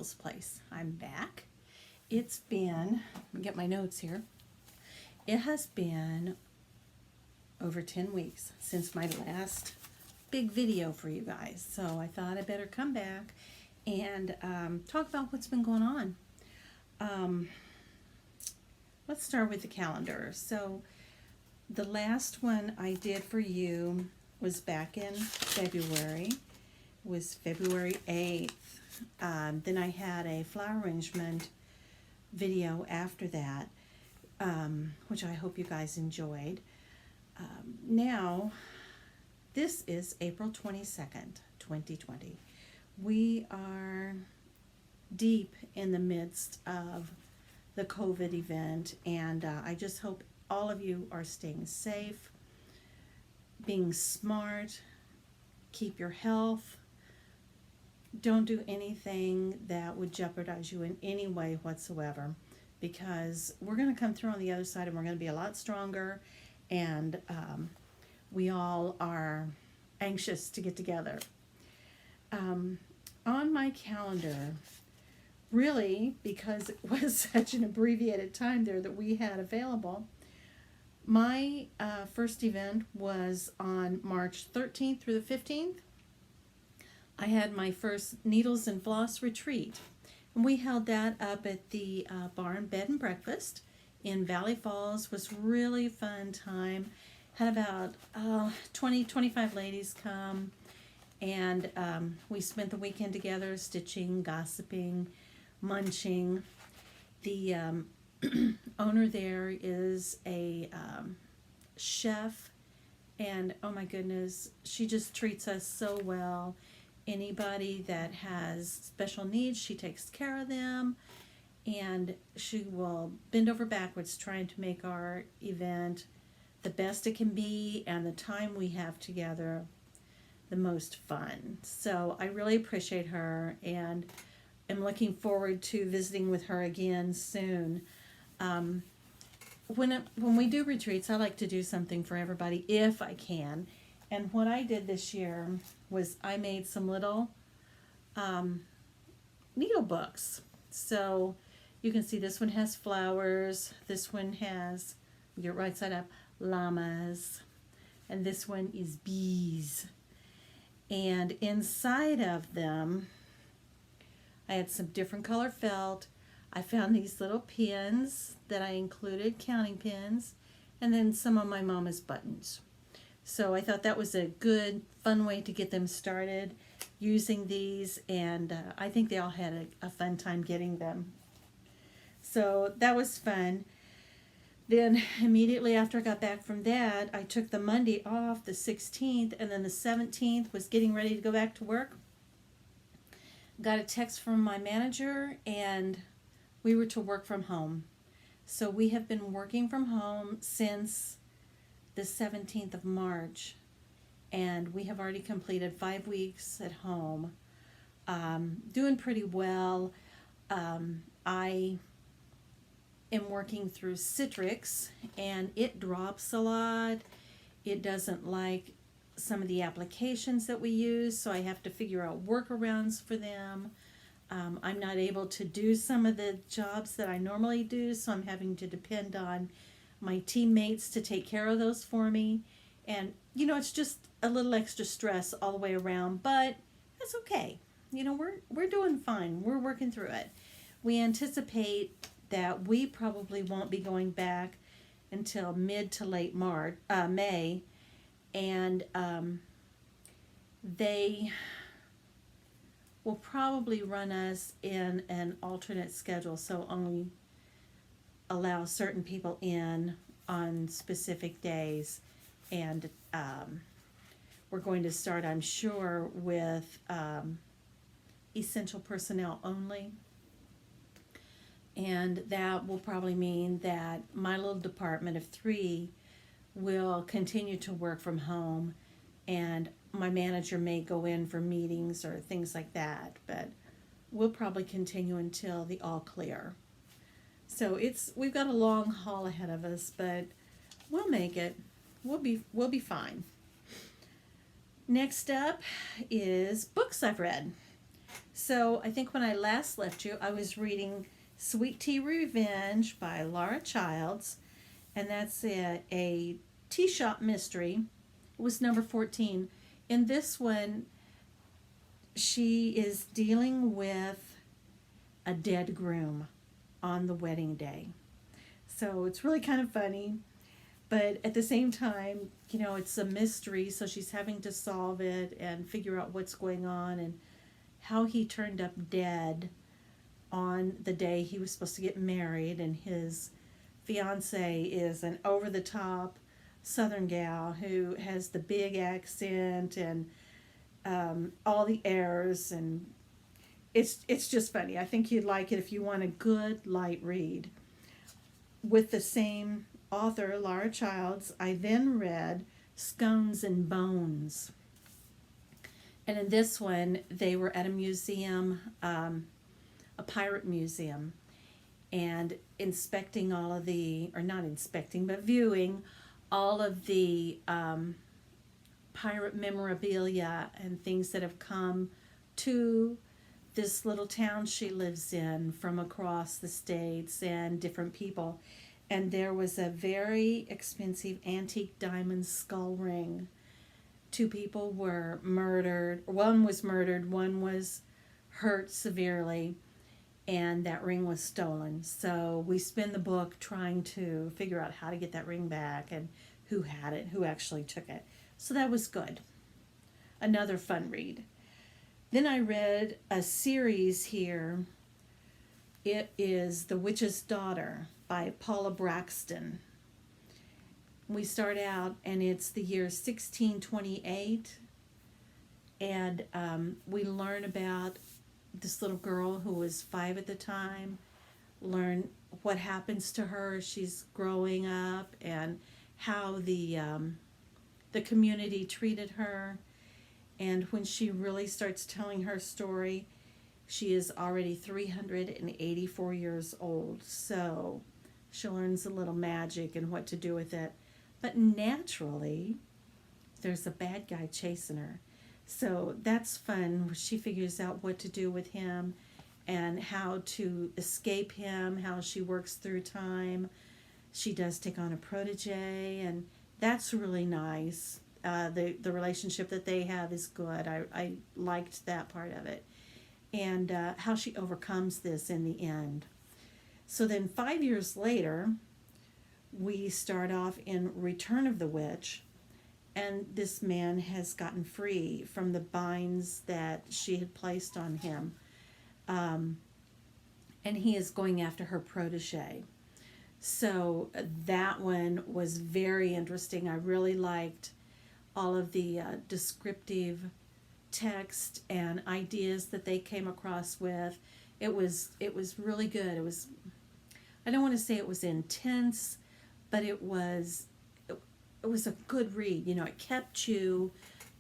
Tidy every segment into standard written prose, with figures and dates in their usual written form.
Nettle's Place. I'm back. It's been, let me get my notes here. It has been over 10 weeks since my last big video for you guys. So I thought I better come back and talk about what's been going on. Let's start with the calendar. So the last one I did for you was back in February. It was February 8th. Then I had a flower arrangement video after that, which I hope you guys enjoyed. Now, this is April 22nd, 2020. We are deep in the midst of the COVID event, and I just hope all of you are staying safe, being smart, keep your health. Don't do anything that would jeopardize you in any way whatsoever, because we're going to come through on the other side and we're going to be a lot stronger, and we all are anxious to get together. On my calendar, really, because it was such an abbreviated time there that we had available, my first event was on March 13th through the 15th. I had my first Needles and Floss retreat, and we held that up at the Bar and Bed and Breakfast in Valley Falls. It was really fun time. Had about 25 ladies come, and we spent the weekend together stitching, gossiping, munching. The owner there is a chef, and oh my goodness, she just treats us so well. Anybody that has special needs, she takes care of them, and she will bend over backwards trying to make our event the best it can be, and the time we have together the most fun. So I really appreciate her, and I'm looking forward to visiting with her again soon. When we do retreats, I like to do something for everybody if I can. And what I did this year was I made some little needle books. So you can see this one has flowers. This one has, get right side up, llamas. And this one is bees. And inside of them, I had some different color felt. I found these little pins that I included, counting pins, and then some of my mama's buttons. So I thought that was a good, fun way to get them started using these, and I think they all had a fun time getting them. So that was fun. Then immediately after I got back from that, I took the Monday off, the 16th, and then the 17th was getting ready to go back to work. Got a text from my manager, and we were to work from home. So we have been working from home since the 17th of March, and we have already completed 5 weeks at home. Doing pretty well. I am working through Citrix, and it drops a lot. It doesn't like some of the applications that we use, so I have to figure out workarounds for them. I'm not able to do some of the jobs that I normally do, so I'm having to depend on my teammates to take care of those for me. And, you know, it's just a little extra stress all the way around, but that's okay. You know, we're doing fine. We're working through it. We anticipate that we probably won't be going back until mid to late May, and they will probably run us in an alternate schedule, so only allow certain people in on specific days. And we're going to start, I'm sure, with essential personnel only. And that will probably mean that my little department of 3 will continue to work from home, and my manager may go in for meetings or things like that, but we'll probably continue until the all clear. So we've got a long haul ahead of us, but we'll make it. We'll be fine. Next up is books I've read. So I think when I last left you, I was reading Sweet Tea Revenge by Laura Childs, and that's a tea shop mystery. It was number 14. In this one, she is dealing with a dead groom on the wedding day. So it's really kind of funny, but at the same time, it's a mystery, so she's having to solve it and figure out what's going on and how he turned up dead on the day he was supposed to get married, and his fiance is an over-the-top Southern gal who has the big accent and all the airs, and it's just funny. I think you'd like it if you want a good light read. With the same author, Laura Childs, I then read Scones and Bones. And in this one, they were at a museum, a pirate museum, and inspecting all of the, or not inspecting, but viewing all of the pirate memorabilia and things that have come to this little town she lives in from across the states and different people. And there was a very expensive antique diamond skull ring. 2 people were murdered. One was murdered, one was hurt severely, and that ring was stolen. So we spend the book trying to figure out how to get that ring back and who had it, who actually took it. So that was good. Another fun read. Then I read a series here. It is The Witch's Daughter by Paula Braxton. We start out, and it's the year 1628, and we learn about this little girl who was 5 at the time, learn what happens to her as she's growing up, and how the community treated her. And when she really starts telling her story, she is already 384 years old. So she learns a little magic and what to do with it. But naturally, there's a bad guy chasing her. So that's fun. She figures out what to do with him and how to escape him, how she works through time. She does take on a protege, and that's really nice. The relationship that they have is good. I liked that part of it. And how she overcomes this in the end. So then 5 years later, we start off in Return of the Witch, and this man has gotten free from the binds that she had placed on him. And he is going after her protege. So that one was very interesting. I really liked all of the descriptive text and ideas that they came across with. It was really good. It was, I don't want to say it was intense, but it was a good read. It kept you,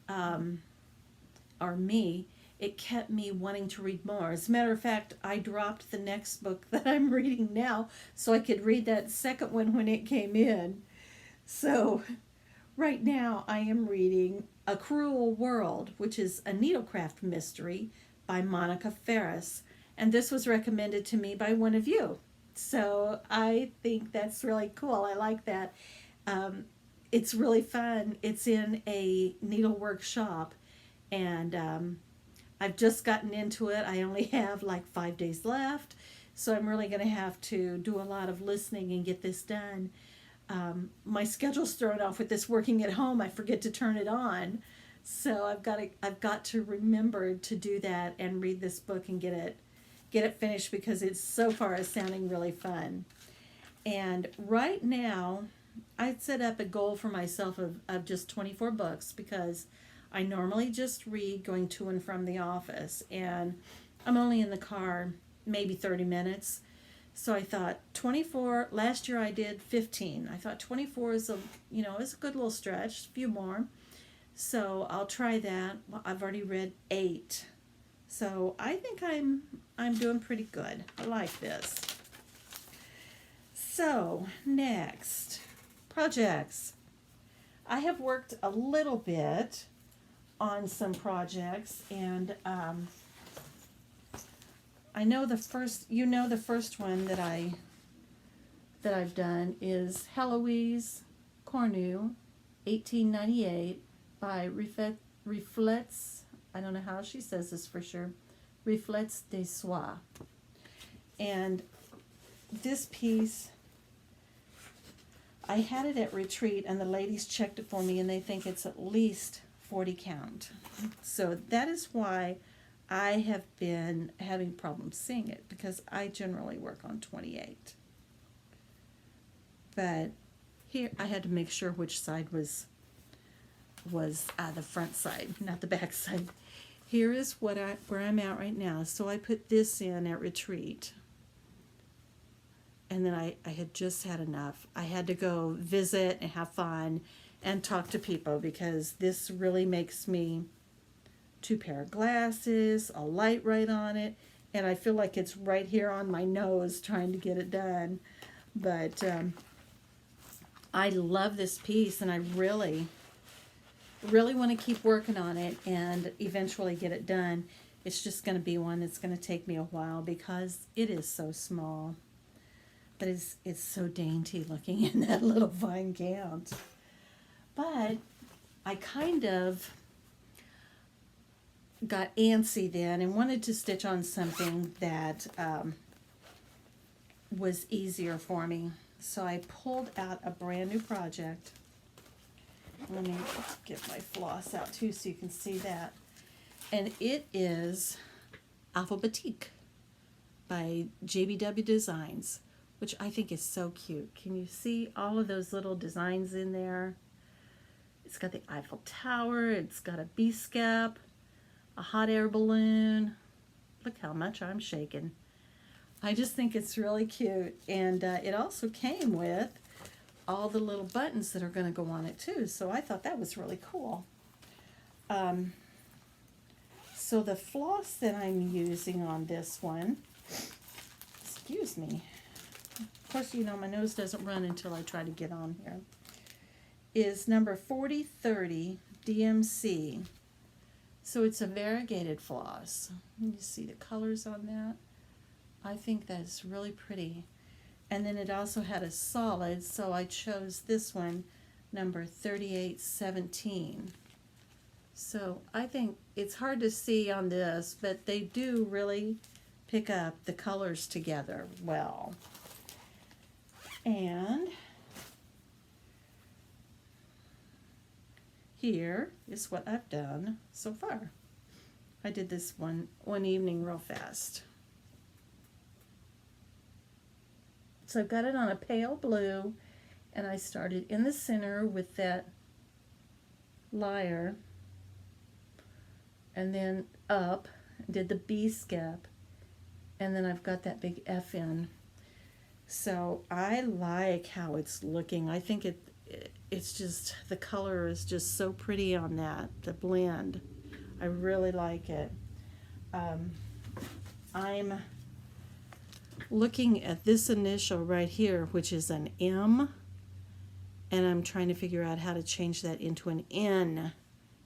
or me, it kept me wanting to read more. As a matter of fact, I dropped the next book that I'm reading now so I could read that second one when it came in. So right now I am reading A Cruel World, which is a needlecraft mystery by Monica Ferris. And this was recommended to me by one of you. So I think that's really cool. I like that. It's really fun. It's in a needlework shop, and I've just gotten into it. I only have like 5 days left, so I'm really going to have to do a lot of listening and get this done. My schedule's thrown off with this working at home. I forget to turn it on, so I've got to remember to do that and read this book and get it finished, because it's so far is sounding really fun. And right now, I set up a goal for myself of just 24 books, because I normally just read going to and from the office, and I'm only in the car maybe 30 minutes. So I thought 24, last year I did 15. I thought 24 is a good little stretch, a few more. So I'll try that. Well, I've already read 8. So I think I'm doing pretty good. I like this. So next, projects. I have worked a little bit on some projects, and I know the first, the first one that I've done is Heloise Cornu, 1898, by Reflets, I don't know how she says this for sure, Reflets de Soie. And this piece, I had it at retreat and the ladies checked it for me and they think it's at least 40 count. So that is why I have been having problems seeing it, because I generally work on 28. But here I had to make sure which side was the front side, not the back side. Here is where I'm at right now. So I put this in at retreat. And then I had just had enough. I had to go visit and have fun and talk to people, because this really makes me 2 pair of glasses, a light right on it, and I feel like it's right here on my nose trying to get it done. But I love this piece, and I really want to keep working on it and eventually get it done. It's just going to be one that's going to take me a while because it is so small. But it's so dainty looking in that little fine count. But I kind of got antsy then and wanted to stitch on something that was easier for me. So I pulled out a brand new project. Let me get my floss out too so you can see that. And it is Alphabetique by JBW Designs, which I think is so cute. Can you see all of those little designs in there? It's got the Eiffel Tower, it's got a bee scap, a hot air balloon. Look how much I'm shaking. I just think it's really cute. And it also came with all the little buttons that are going to go on it too. So I thought that was really cool. So the floss that I'm using on this one, excuse me, of course, you know, my nose doesn't run until I try to get on here, is number 4030 DMC. So it's a variegated floss. You see the colors on that? I think that's really pretty. And then it also had a solid, so I chose this one, number 3817. So I think it's hard to see on this, but they do really pick up the colors together well. And here is what I've done so far. I did this one evening real fast. So I've got it on a pale blue, and I started in the center with that lyre, and then up, did the B skep, and then I've got that big F in. So I like how it's looking. I think it's just, the color is just so pretty on that, the blend. I really like it. I'm looking at this initial right here, which is an M, and I'm trying to figure out how to change that into an N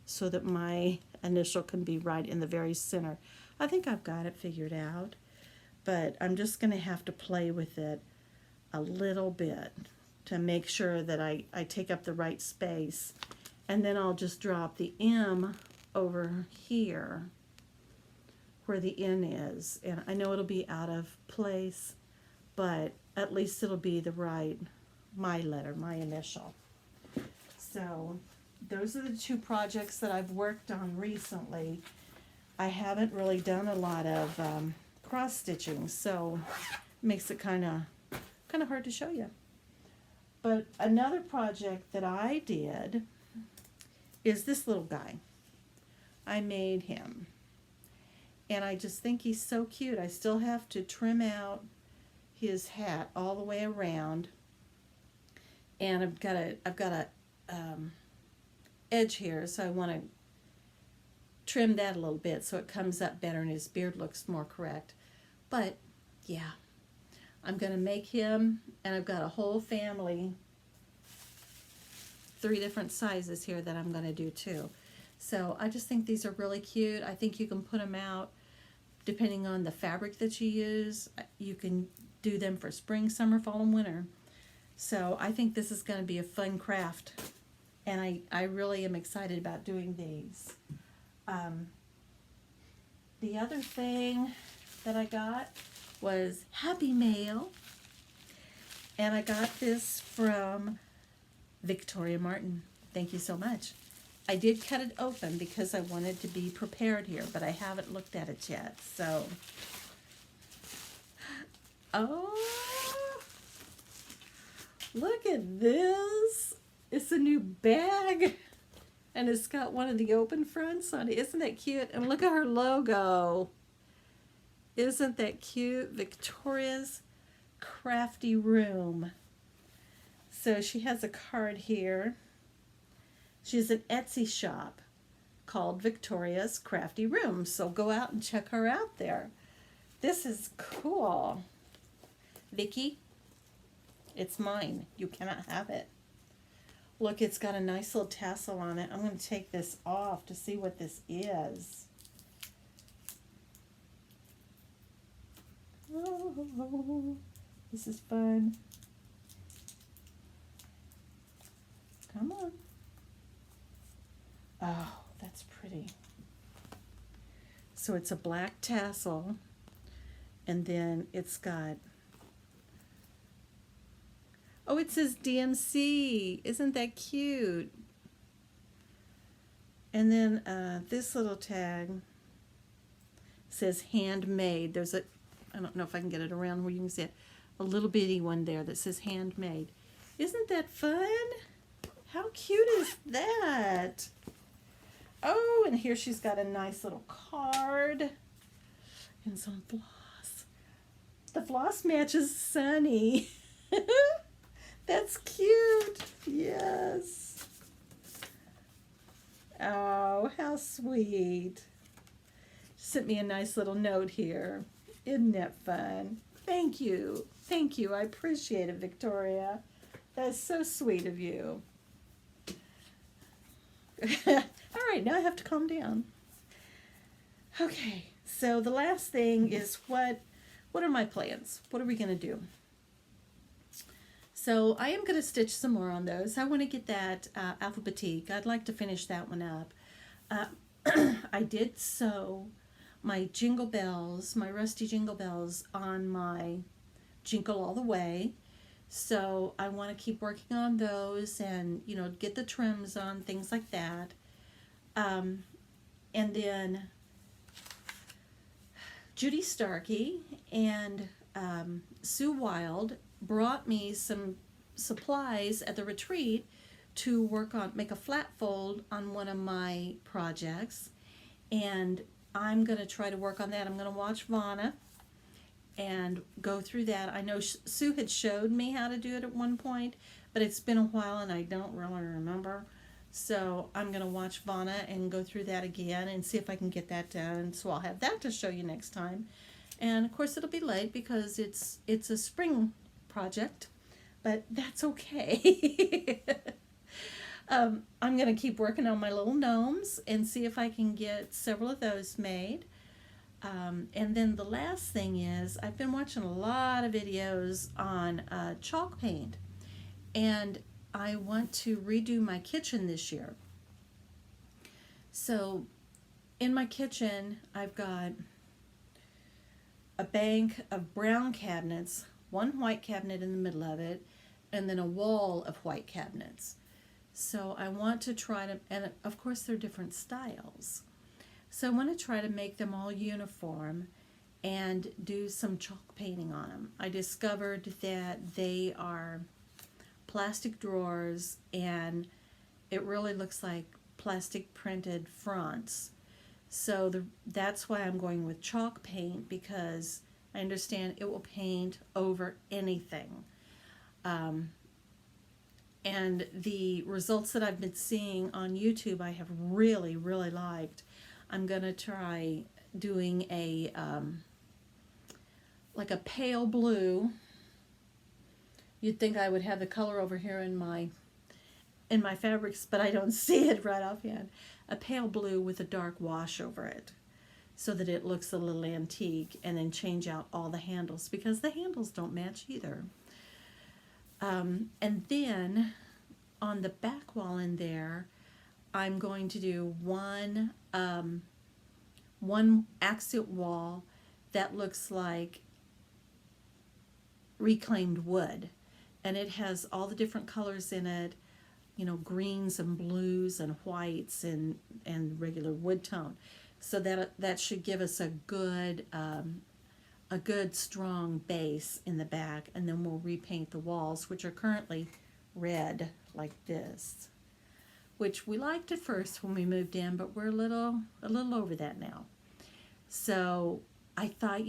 so that my initial can be right in the very center. I think I've got it figured out, but I'm just going to have to play with it a little bit to make sure that I take up the right space, and then I'll just drop the M over here where the N is, and I know it'll be out of place, but at least it'll be the right, my letter, my initial. So those are the 2 projects that I've worked on recently. I haven't really done a lot of cross stitching, so it makes it kind of hard to show you. But another project that I did is this little guy. I made him, and I just think he's so cute. I still have to trim out his hat all the way around, and I've got a edge here, so I want to trim that a little bit so it comes up better and his beard looks more correct. But yeah, I'm going to make him, and I've got a whole family, 3 different sizes here that I'm going to do too. So I just think these are really cute. I think you can put them out depending on the fabric that you use, you can do them for spring, summer, fall, and winter. So I think this is going to be a fun craft, and I really am excited about doing these. The other thing that I got was Happy Mail, and I got this from Victoria Martin. Thank you so much. I did cut it open because I wanted to be prepared here, but I haven't looked at it yet. So, oh, look at this. It's a new bag, and it's got one of the open fronts on it. Isn't that cute? And look at her logo. Isn't that cute? Victoria's Crafty Room. So she has a card here. She has an Etsy shop called Victoria's Crafty Room. So go out and check her out there. This is cool. Vicky, it's mine. You cannot have it. Look, it's got a nice little tassel on it. I'm going to take this off to see what this is. Oh, this is fun. Come on. Oh, that's pretty. So it's a black tassel, and then it's got, oh, it says DMC. Isn't that cute? And then this little tag says handmade. There's a, I don't know if I can get it around where you can see it, a little bitty one there that says handmade. Isn't that fun? How cute is that? Oh, and here she's got a nice little card and some floss. The floss matches Sunny. That's cute. Yes. Oh, how sweet. She sent me a nice little note here. Isn't that fun? Thank you. Thank you. I appreciate it, Victoria. That's so sweet of you. All right, now I have to calm down. Okay, so the last thing is what are my plans? What are we going to do? So I am going to stitch some more on those. I want to get that Alphabetique. I'd like to finish that one up. I did sew my jingle bells, my rusty jingle bells on my Jingle All the Way. So I want to keep working on those and, you know, get the trims on, things like that. And then Judy Starkey and Sue Wild brought me some supplies at the retreat to work on, make a flat fold on one of my projects. And I'm going to try to work on that. I'm going to watch Vonna and go through that. I know Sue had showed me how to do it at one point, but it's been a while and I don't really remember. So I'm going to watch Vonna and go through that again and see if I can get that done. So I'll have that to show you next time. And of course it'll be late because it's a spring project, but that's okay. I'm going to keep working on my little gnomes and see if I can get several of those made. And then the last thing is I've been watching a lot of videos on chalk paint, and I want to redo my kitchen this year. So in my kitchen I've got a bank of brown cabinets, one white cabinet in the middle of it, and then a wall of white cabinets. So I want to try to, and of course they're different styles. So I want to try to make them all uniform and do some chalk painting on them. I discovered that they are plastic drawers and it really looks like plastic printed fronts. So that's why I'm going with chalk paint, because I understand it will paint over anything. And the results that I've been seeing on YouTube I have really, really liked. I'm going to try doing a like a pale blue. You'd think I would have the color over here in my fabrics, but I don't see it right offhand. A pale blue with a dark wash over it. so that it looks a little antique, and then change out all the handles because the handles don't match either. And then on the back wall in there, I'm going to do one accent wall that looks like reclaimed wood, and it has all the different colors in it, greens and blues and whites and regular wood tone, so that should give us a good strong base in the back, and then we'll repaint the walls, which are currently red like this, which we liked at first when we moved in, but we're a little over that now. So I thought,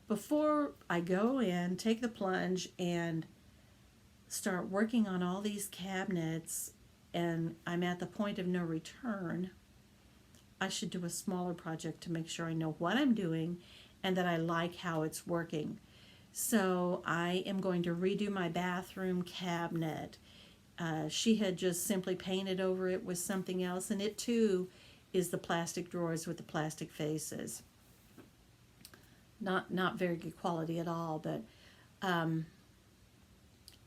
before I go in, take the plunge and start working on all these cabinets, and I'm at the point of no return, I should do a smaller project to make sure I know what I'm doing and that I like how it's working. So I am going to redo my bathroom cabinet. She had just simply painted over it with something else, and it too is the plastic drawers with the plastic faces. Not very good quality at all, but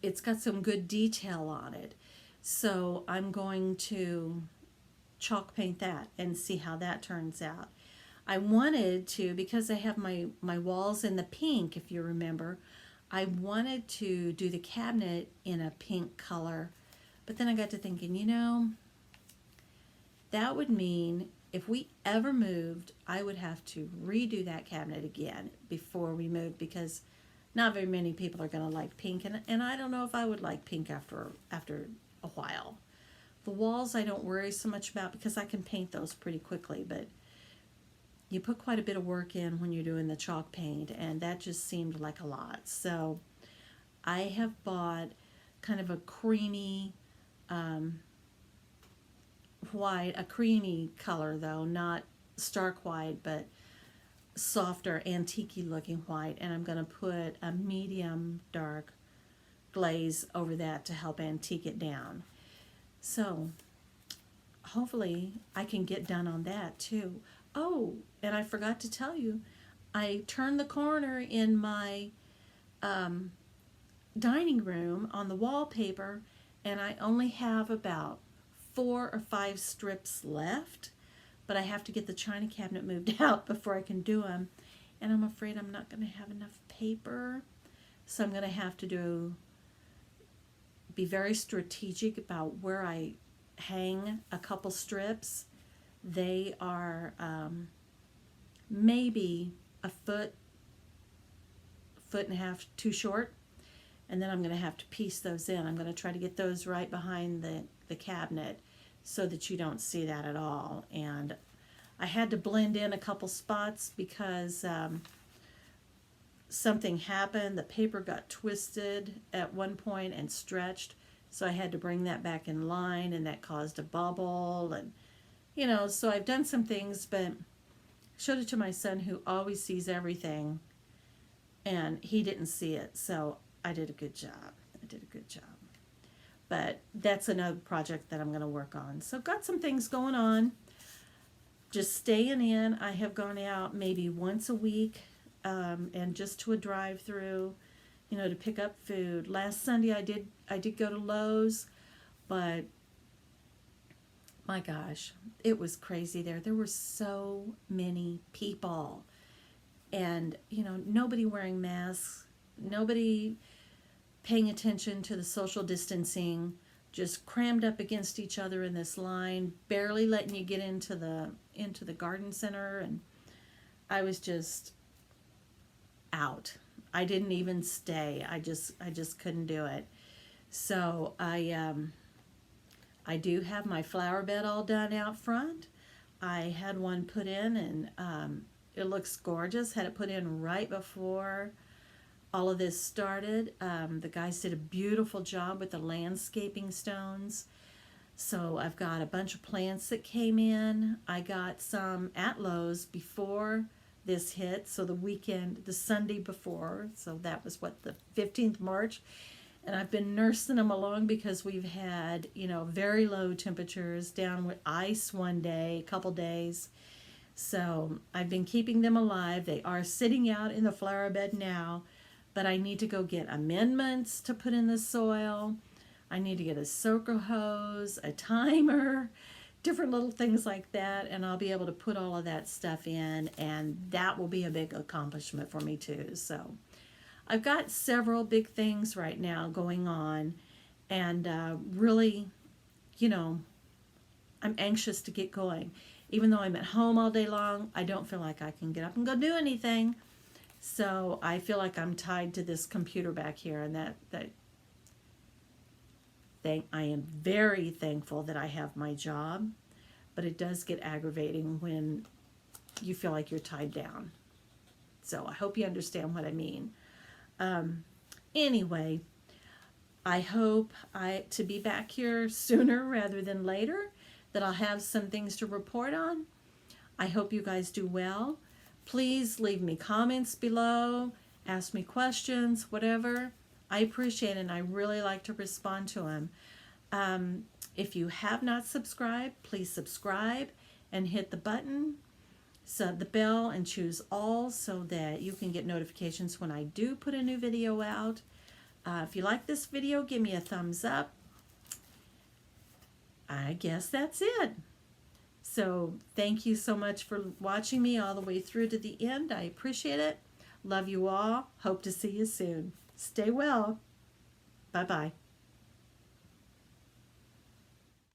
it's got some good detail on it. So I'm going to chalk paint that and see how that turns out. I wanted to, because I have my walls in the pink, if you remember, I wanted to do the cabinet in a pink color, but then I got to thinking, that would mean if we ever moved, I would have to redo that cabinet again before we moved, because not very many people are going to like pink, and I don't know if I would like pink after a while. The walls I don't worry so much about because I can paint those pretty quickly, but you put quite a bit of work in when you're doing the chalk paint, and that just seemed like a lot. So I have bought kind of a creamy white, a creamy color though, not stark white, but softer, antique-y looking white, and I'm going to put a medium dark glaze over that to help antique it down. So hopefully I can get done on that too. Oh, and I forgot to tell you, I turned the corner in my dining room on the wallpaper, and I only have about 4 or 5 strips left, but I have to get the china cabinet moved out before I can do them, and I'm afraid I'm not going to have enough paper, so I'm going to have to be very strategic about where I hang a couple strips. They are maybe a foot and a half too short, and then I'm going to have to piece those in. I'm going to try to get those right behind the cabinet so that you don't see that at all. And I had to blend in a couple spots because something happened. The paper got twisted at one point and stretched, so I had to bring that back in line, and that caused a bubble. And so I've done some things, but showed it to my son, who always sees everything, and he didn't see it, so I did a good job. But that's another project that I'm going to work on. So got some things going on. Just staying in. I have gone out maybe once a week, and just to a drive-through, to pick up food. Last Sunday I did go to Lowe's, but my gosh, it was crazy there. There were so many people, and nobody wearing masks, nobody paying attention to the social distancing, just crammed up against each other in this line, barely letting you get into the garden center, and I was just out. I didn't even stay. I just couldn't do it. So I do have my flower bed all done out front. I had one put in, and it looks gorgeous. Had it put in right before all of this started. The guys did a beautiful job with the landscaping stones. So I've got a bunch of plants that came in. I got some at Lowe's before this hit, so the Sunday before, so that was the 15th March, and I've been nursing them along because we've had, very low temperatures, down with ice one day, a couple days, So I've been keeping them alive. They are sitting out in the flower bed now, but I need to go get amendments to put in the soil. I need to get a soaker hose, a timer, different little things like that, and I'll be able to put all of that stuff in, and that will be a big accomplishment for me too. So I've got several big things right now going on, and really, you know, I'm anxious to get going. Even though I'm at home all day long, I don't feel like I can get up and go do anything. So I feel like I'm tied to this computer back here, and that thing. I am very thankful that I have my job, but it does get aggravating when you feel like you're tied down. So I hope you understand what I mean. Anyway, I hope to be back here sooner rather than later, that I'll have some things to report on. I hope you guys do well. Please leave me comments below, ask me questions, whatever. I appreciate it, and I really like to respond to them. If you have not subscribed, please subscribe and hit the button, so the bell, and choose all so that you can get notifications when I do put a new video out. If you like this video, give me a thumbs up. I guess that's it. So thank you so much for watching me all the way through to the end. I appreciate it. Love you all. Hope to see you soon. Stay well. Bye-bye.